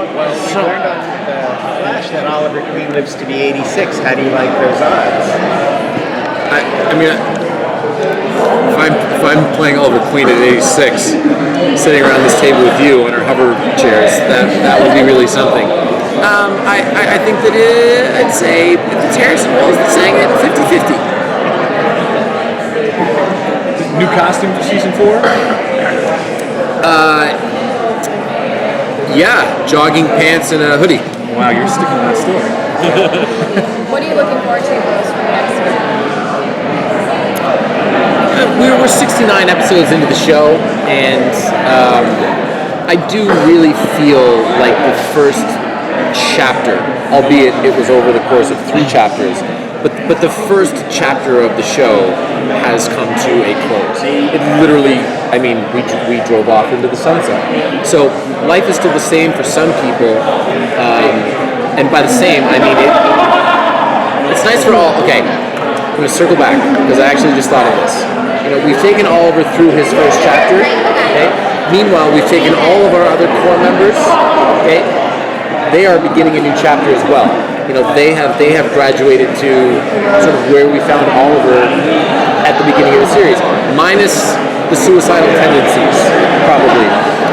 Well, we learned on the Flash that Oliver Queen lives to be 86. How do you like those odds? I mean, if I'm playing Oliver Queen at 86, sitting around this table with you on our hover chairs, that would be really something. I think that I'd say if it's Harrison Wells that's saying it, 50-50. New costume for season 4? Yeah, jogging pants and a hoodie. Wow, you're sticking to that story. What are you looking forward to most for the next season? We're 69 episodes into the show, and I do really feel like the first chapter, albeit it was over the course of 3 chapters, but the first chapter of the show has come to a close. It literally, I mean, we drove off into the sunset. So life is still the same for some people, and by the same, I mean it's nice for all. Okay, I'm going to circle back because I actually just thought of this. You know, we've taken Oliver through his first chapter. Okay. Meanwhile, we've taken all of our other core members. Okay. They are beginning a new chapter as well. You know, they have graduated to sort of where we found Oliver at the beginning of the series, minus the suicidal tendencies, probably.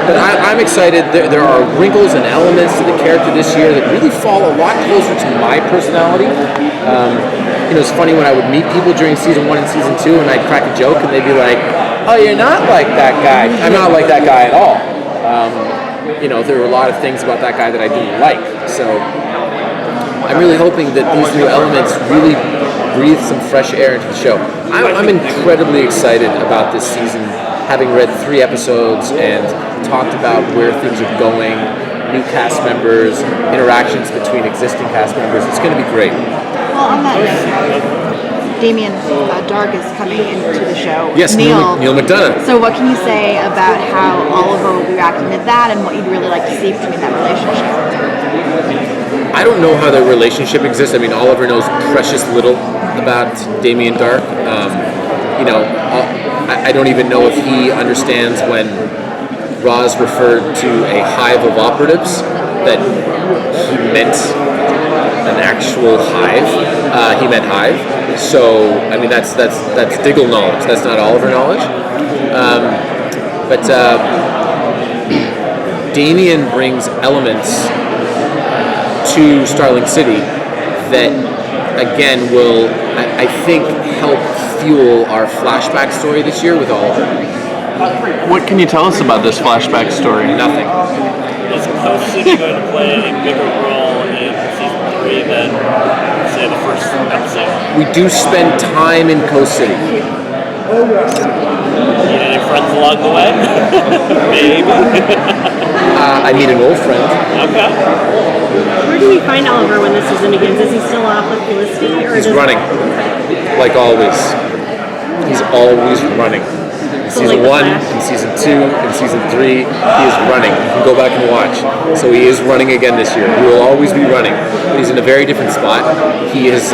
But I'm excited. There are wrinkles and elements to the character this year that really fall a lot closer to my personality. You know, it's funny when I would meet people during season 1 and season 2, and I'd crack a joke, and they'd be like, "Oh, you're not like that guy." I'm not like that guy at all. You know, there were a lot of things about that guy that I didn't like. So I'm really hoping that these new elements really breathe some fresh air into the show. I'm incredibly excited about this season, having read 3 episodes and talked about where things are going, new cast members, interactions between existing cast members. It's going to be great. Well, on that note, Damien Dark is coming into the show. Yes, Neil McDonough. So what can you say about how Oliver will be reacting to that and what you'd really like to see between that relationship? I don't know how their relationship exists. I mean, Oliver knows precious little about Damien Dark. You know, I don't even know if he understands when Roz referred to a hive of operatives that he meant an actual hive. He meant hive. So, I mean, that's Diggle knowledge. That's not Oliver knowledge. But Damien brings elements to Starling City that, again, will, I think, help fuel our flashback story this year with Oliver. What can you tell us about this flashback story? Nothing. Is Coast City going to play a bigger role in season 3 than, say, the first episode? We do spend time in Coast City. Meet any friends along the way? Maybe. I meet an old friend. Okay. Where do we find Oliver when the season begins? Is he still off with Felicity? Or He's running, like always. He's always running. In season 1, in season 2, in season 3, he is running. You can go back and watch. So he is running again this year. He will always be running. But he's in a very different spot. He is...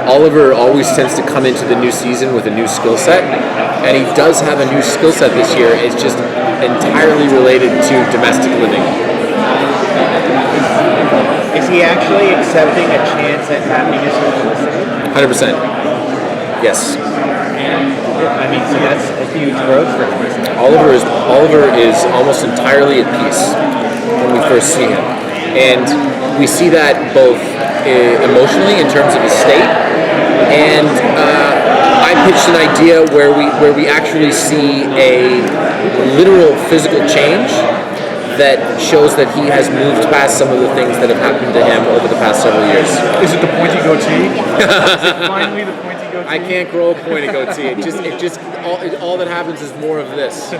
Oliver always tends to come into the new season with a new skill set, and he does have a new skill set this year. It's just entirely related to domestic living. Is he actually accepting a chance at happiness with Felicity? 100%. Yes. I mean, so that's a huge growth for him, isn't it? Oliver is almost entirely at peace when we first see him, and we see that both emotionally in terms of his state, and I pitched an idea where we actually see a literal physical change that shows that he has moved past some of the things that have happened to him over the past several years. Is it the pointy goatee? Is it finally the pointy goatee? I can't grow a pointy goatee. All that happens is more of this.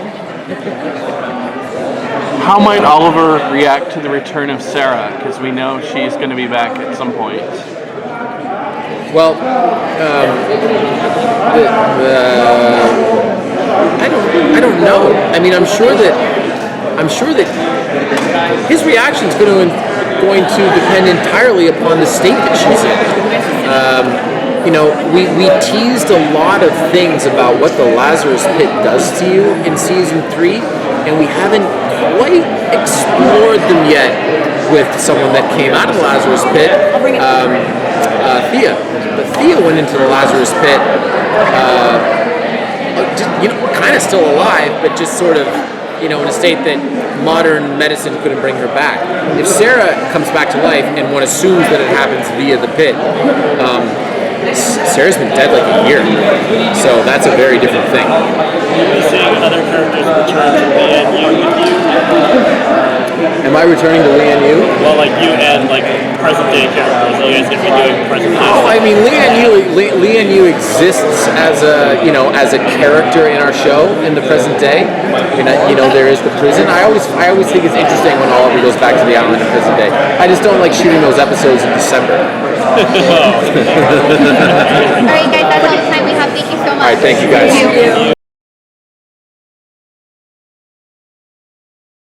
How might Oliver react to the return of Sarah? Because we know she's going to be back at some point. Well, I don't know. I mean, I'm sure that his reaction is going to depend entirely upon the state that she's in. You know, we teased a lot of things about what the Lazarus Pit does to you in season 3, and we haven't quite explored them yet with someone that came out of the Lazarus Pit, Thea. But Thea went into the Lazarus Pit, kind of still alive, but just sort of, in a state that modern medicine couldn't bring her back. If Sarah comes back to life, and one assumes that it happens via the pit, Sarah's been dead like a year, so that's a very different thing. We're seeing other characters return to Leanne Yu with you. Am I returning to Lian Yu? Well, like you and like present day characters. You guys gonna be doing present day. Oh, I mean, Lian Yu exists as a character in our show in the present day. There is the prison. I always think it's interesting when Oliver goes back to the island in present day. I just don't like shooting those episodes in December. All right, guys, that's all the time we have. Thank you so much. All right, thank you guys. Thank you.